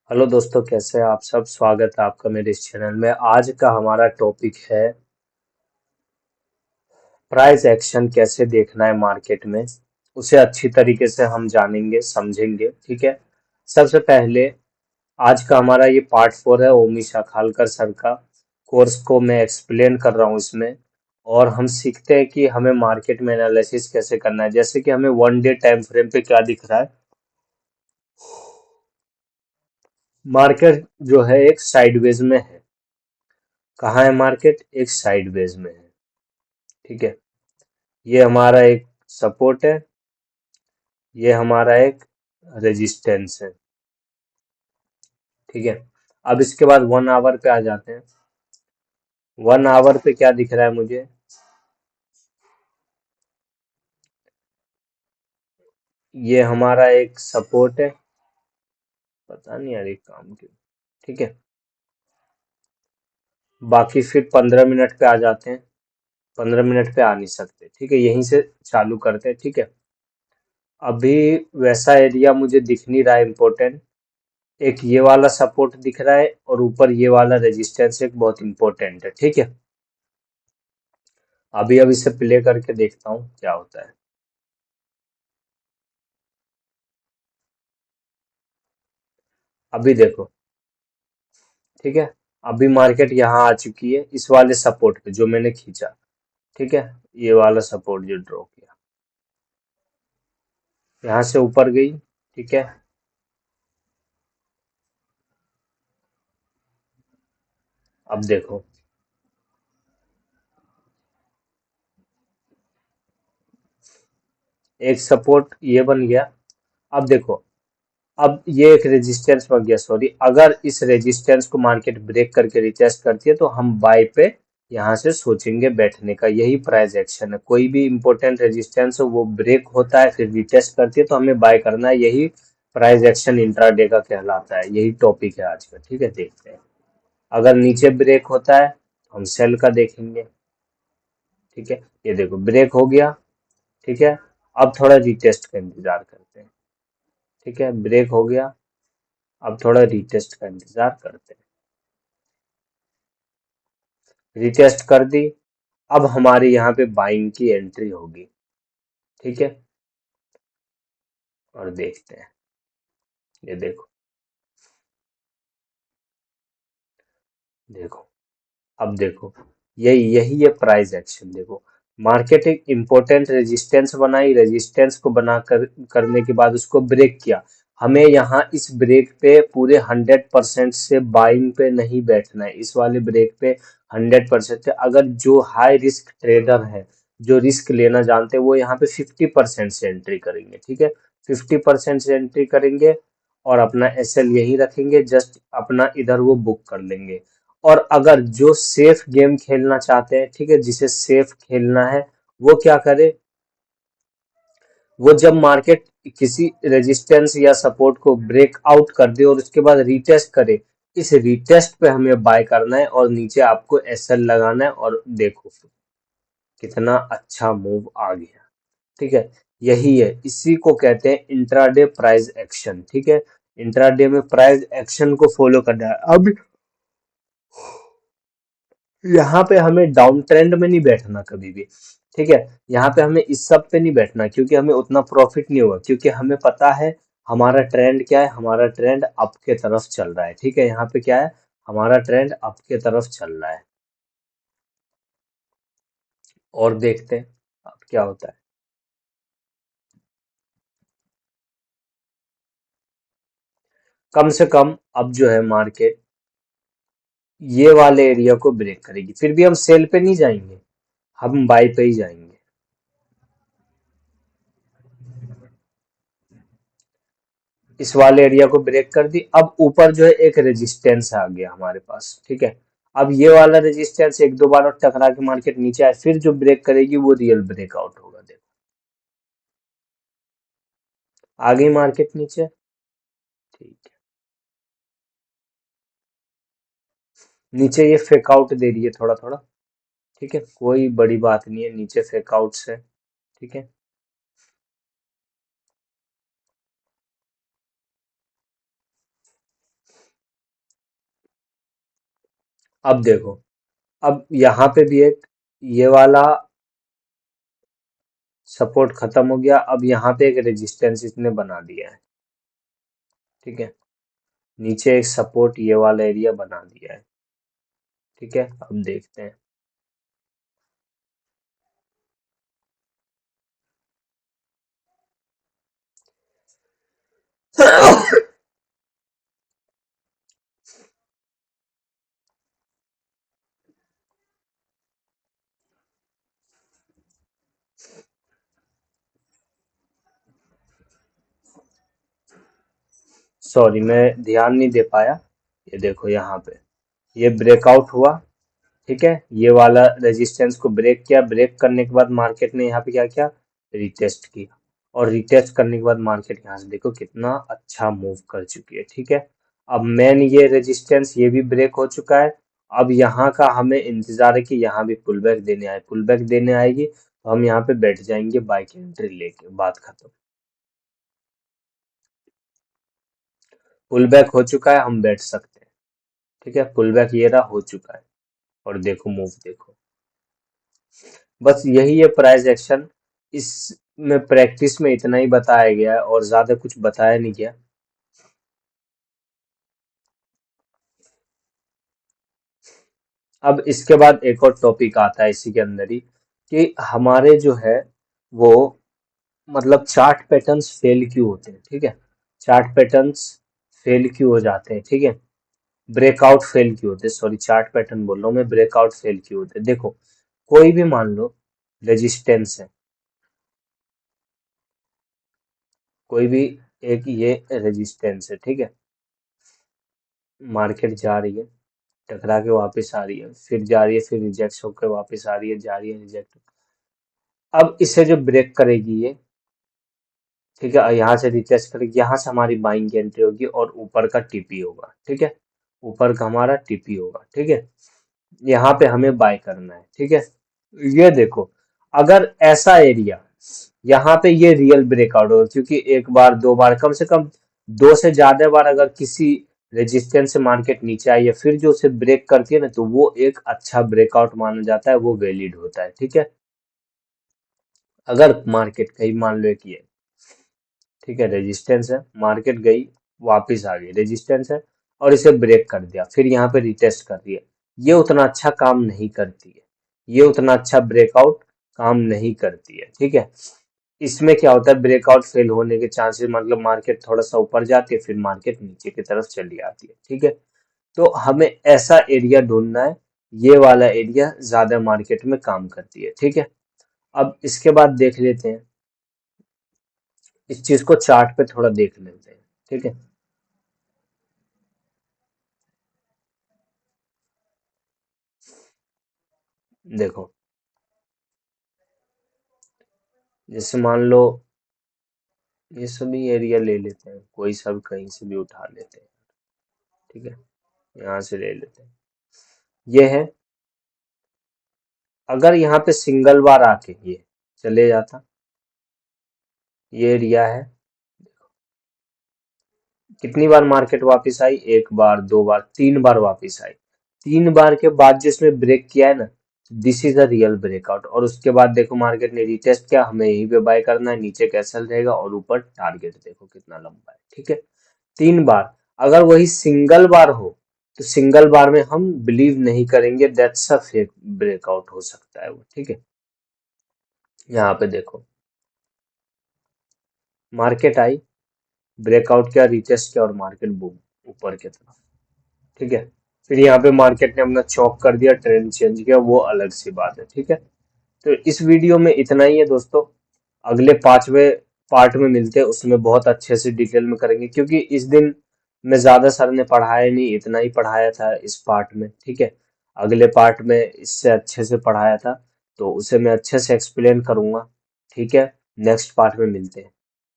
Hello दोस्तों, कैसे हैं आप सब। स्वागत है आपका मेरे इस चैनल में। आज का हमारा टॉपिक है प्राइस एक्शन कैसे देखना है मार्केट में। उसे अच्छी तरीके से हम जानेंगे, समझेंगे। ठीक है। सबसे पहले आज का हमारा ये पार्ट 4 है ओमी शाखालकर सर का कोर्स को मैं एक्सप्लेन कर रहा हूँ इसमें। और हम सीखते हैं कि हमें मार्केट में एनालिसिस कैसे करना है। जैसे कि हमें 1 डे टाइम फ्रेम पे क्या दिख रहा है। मार्केट जो है एक साइडवेज में है। कहाँ है मार्केट? एक साइडवेज में है। ठीक है। ये हमारा एक सपोर्ट है, ये हमारा एक रेजिस्टेंस है। ठीक है। अब इसके बाद 1 आवर पे आ जाते हैं। 1 आवर पे क्या दिख रहा है मुझे? ये हमारा एक सपोर्ट है। पता नहीं यार ये काम क्यों। ठीक है। बाकी फिर 15 मिनट पे आ जाते हैं। 15 मिनट पे आ नहीं सकते। ठीक है, यहीं से चालू करते हैं। ठीक है। अभी वैसा एरिया मुझे दिख नहीं रहा है इम्पोर्टेंट। एक ये वाला सपोर्ट दिख रहा है और ऊपर ये वाला रेजिस्टेंस एक बहुत इंपॉर्टेंट है। ठीक है। अभी अब इसे प्ले करके देखता हूँ क्या होता है। अभी देखो। ठीक है। अभी मार्केट यहाँ आ चुकी है इस वाले सपोर्ट पे जो मैंने खींचा। ठीक है। ये वाला सपोर्ट जो ड्रॉ किया, यहाँ से ऊपर गई। ठीक है। अब देखो, एक सपोर्ट ये बन गया। अब देखो, अब ये एक रेजिस्टेंस बन गया। सॉरी, अगर इस रेजिस्टेंस को मार्केट ब्रेक करके रिटेस्ट करती है तो हम बाय पे यहाँ से सोचेंगे बैठने का। यही प्राइस एक्शन है। कोई भी इंपॉर्टेंट रेजिस्टेंस हो वो ब्रेक होता है फिर रिटेस्ट करती है तो हमें बाय करना है। यही प्राइस एक्शन इंट्राडे का कहलाता है। यही टॉपिक है आज का। ठीक है, देखते हैं। अगर नीचे ब्रेक होता है तो हम सेल का देखेंगे। ठीक है। ये देखो ब्रेक हो गया। ठीक है। अब थोड़ा रिटेस्ट का इंतजार करते हैं। ठीक है, ब्रेक हो गया। अब थोड़ा रिटेस्ट का इंतजार करते हैं। रिटेस्ट कर दी। अब हमारी यहाँ पे बाइंग की एंट्री होगी। ठीक है। और देखते हैं। ये देखो, देखो। अब देखो, यही यही ये प्राइस एक्शन देखो। मार्केट एक इंपॉर्टेंट रेजिस्टेंस बनाई, रेजिस्टेंस को बना करने के बाद उसको ब्रेक किया। हमें यहाँ इस ब्रेक पे पूरे 100% से बाइंग पे नहीं बैठना है। इस वाले ब्रेक पे 100% अगर जो हाई रिस्क ट्रेडर है, जो रिस्क लेना जानते हैं, वो यहाँ पे 50% से एंट्री करेंगे। ठीक है। 50% से एंट्री करेंगे और अपना एसएल यहीं रखेंगे। जस्ट अपना इधर वो बुक कर लेंगे। और अगर जो सेफ गेम खेलना चाहते हैं, ठीक है, जिसे सेफ खेलना है, वो क्या करे? वो जब मार्केट किसी रेजिस्टेंस या सपोर्ट को ब्रेक आउट कर दे और उसके बाद रीटेस्ट करे, इस रीटेस्ट पे हमें बाय करना है और नीचे आपको एसएल लगाना है। और देखो कितना अच्छा मूव आ गया। ठीक है। यही है, इसी को कहते हैं इंट्राडे प्राइस एक्शन। ठीक है। इंट्राडे में प्राइस एक्शन को फॉलो करना है। अब यहाँ पे हमें डाउन ट्रेंड में नहीं बैठना कभी भी। ठीक है। यहाँ पे हमें इस सब पे नहीं बैठना क्योंकि हमें उतना प्रॉफिट नहीं होगा, क्योंकि हमें पता है हमारा ट्रेंड क्या है। हमारा ट्रेंड अप के तरफ चल रहा है। ठीक है। यहाँ पे क्या है? हमारा ट्रेंड अप के तरफ चल रहा है। और देखते हैं अब क्या होता है। कम से कम अब जो है मार्केट ये वाले एरिया को ब्रेक करेगी। फिर भी हम सेल पे नहीं जाएंगे, हम बाई पे ही जाएंगे। इस वाले एरिया को ब्रेक कर दी। अब ऊपर जो है एक रेजिस्टेंस आ गया हमारे पास। ठीक है। अब ये वाला रेजिस्टेंस एक दो बार और टकरा के मार्केट नीचे आए, फिर जो ब्रेक करेगी वो रियल ब्रेकआउट होगा। देखो आ गई मार्केट नीचे। ठीक है। नीचे ये फेक आउट दे रही है थोड़ा थोड़ा। ठीक है, कोई बड़ी बात नहीं है, नीचे फेक आउट्स है। ठीक है। अब देखो, अब यहाँ पे भी एक ये वाला सपोर्ट खत्म हो गया, अब यहाँ पे एक रेजिस्टेंस इसने बना दिया है, ठीक है। नीचे एक सपोर्ट ये वाला एरिया बना दिया है, ठीक है। अब देखते हैं। सॉरी, मैं ध्यान नहीं दे पाया। ये देखो यहाँ पे ये ब्रेकआउट हुआ, ठीक है। ये वाला रेजिस्टेंस को ब्रेक किया, ब्रेक करने के बाद मार्केट ने यहाँ पे क्या किया, रिटेस्ट किया। और रिटेस्ट करने के बाद मार्केट यहाँ से देखो कितना अच्छा मूव कर चुकी है, ठीक है। अब मेन ये रेजिस्टेंस ये भी ब्रेक हो चुका है। अब यहाँ का हमें इंतजार है कि यहाँ भी पुल बैक देने आए, पुल बैक देने आएगी तो हम यहाँ पे बैठ जाएंगे बाय की एंट्री लेके, बात खत्म। पुल बैक हो चुका है, हम बैठ सकते हैं, ठीक है। पुल बैक ये रहा, हो चुका है। और देखो मूव देखो, बस यही है प्राइस एक्शन। इसमें प्रैक्टिस में इतना ही बताया गया है और ज्यादा कुछ बताया नहीं गया। अब इसके बाद एक और टॉपिक आता है इसी के अंदर ही, कि हमारे जो है वो मतलब चार्ट पैटर्न्स फेल क्यों होते हैं, ठीक है। चार्ट पैटर्न्स फेल क्यों हो जाते हैं, ठीक है। ब्रेकआउट फेल क्यों होते हैं, सॉरी चार्ट पैटर्न बोल रहा हूँ मैं, ब्रेकआउट फेल क्यों होते हैं। देखो, कोई भी मान लो रेजिस्टेंस है, कोई भी एक ये रेजिस्टेंस है, ठीक है। मार्केट जा रही है, टकरा के वापस आ रही है, फिर जा रही है, फिर रिजेक्ट होकर वापस आ रही है, जा रही है, रिजेक्ट। अब इसे जो ब्रेक करेगी ये, ठीक है, यहाँ से रिटेस्ट करेगी, यहाँ से हमारी बाइंग की एंट्री होगी और ऊपर का टीपी होगा, ठीक है। ऊपर का हमारा टीपी होगा, ठीक है। यहाँ पे हमें बाय करना है, ठीक है। ये देखो, अगर ऐसा एरिया यहाँ पे ये रियल ब्रेकआउट हो, क्योंकि एक बार दो बार कम से कम दो से ज्यादा बार अगर किसी रेजिस्टेंस से मार्केट नीचे आई है फिर जो उसे ब्रेक करती है ना, तो वो एक अच्छा ब्रेकआउट माना जाता है, वो वैलिड होता है, ठीक है। अगर मार्केट कहीं मान लो कि ये, ठीक है, रेजिस्टेंस है, मार्केट गई वापस आ गई, रेजिस्टेंस है और इसे ब्रेक कर दिया, फिर यहाँ पे रिटेस्ट कर रही है, ये उतना अच्छा काम नहीं करती है, ये उतना अच्छा ब्रेकआउट काम नहीं करती है, ठीक है। इसमें क्या होता है, ब्रेकआउट फेल होने के चांसेस, मतलब मार्केट थोड़ा सा ऊपर जाती है फिर मार्केट नीचे की तरफ चली आती है, ठीक है। तो हमें ऐसा एरिया ढूंढना है, ये वाला एरिया ज्यादा मार्केट में काम करती है, ठीक है। अब इसके बाद देख लेते हैं, इस चीज को चार्ट पे थोड़ा देख लेते हैं, ठीक है। देखो, जैसे मान लो ये सभी एरिया ले लेते हैं, कोई सब कहीं से भी उठा लेते हैं, ठीक है। यहाँ से ले लेते हैं, ये है। अगर यहाँ पे सिंगल बार आके ये चले जाता, ये एरिया है, कितनी बार मार्केट वापस आई, एक बार, दो बार, तीन बार वापस आई। तीन बार के बाद जो इसने ब्रेक किया है ना, this is a real breakout. और उसके बाद देखो मार्केट ने रिटेस्ट किया, हमें यहीं पे बाय करना है, नीचे कैसल रहेगा और ऊपर टारगेट देखो कितना लंबा है, ठीक है। तीन बार, अगर वही सिंगल बार हो तो सिंगल बार में हम बिलीव नहीं करेंगे, दैट्स अ फेक ब्रेकआउट हो सकता है वो, ठीक है। यहाँ पे देखो, मार्केट आई, ब्रेकआउट किया, रिटेस्ट किया और मार्केट बूम ऊपर की तरफ, ठीक है। फिर यहाँ पे मार्केट ने अपना चौक कर दिया, ट्रेंड चेंज किया, वो अलग सी बात है, ठीक है। तो इस वीडियो में इतना ही है दोस्तों, अगले पांचवें पार्ट में मिलते हैं, उसमें बहुत अच्छे से डिटेल में करेंगे, क्योंकि इस दिन में ज्यादा सर ने पढ़ाया नहीं, इतना ही पढ़ाया था इस पार्ट में, ठीक है। अगले पार्ट में इससे अच्छे से पढ़ाया था, तो उसे मैं अच्छे से एक्सप्लेन करूंगा, ठीक है। नेक्स्ट पार्ट में मिलते हैं।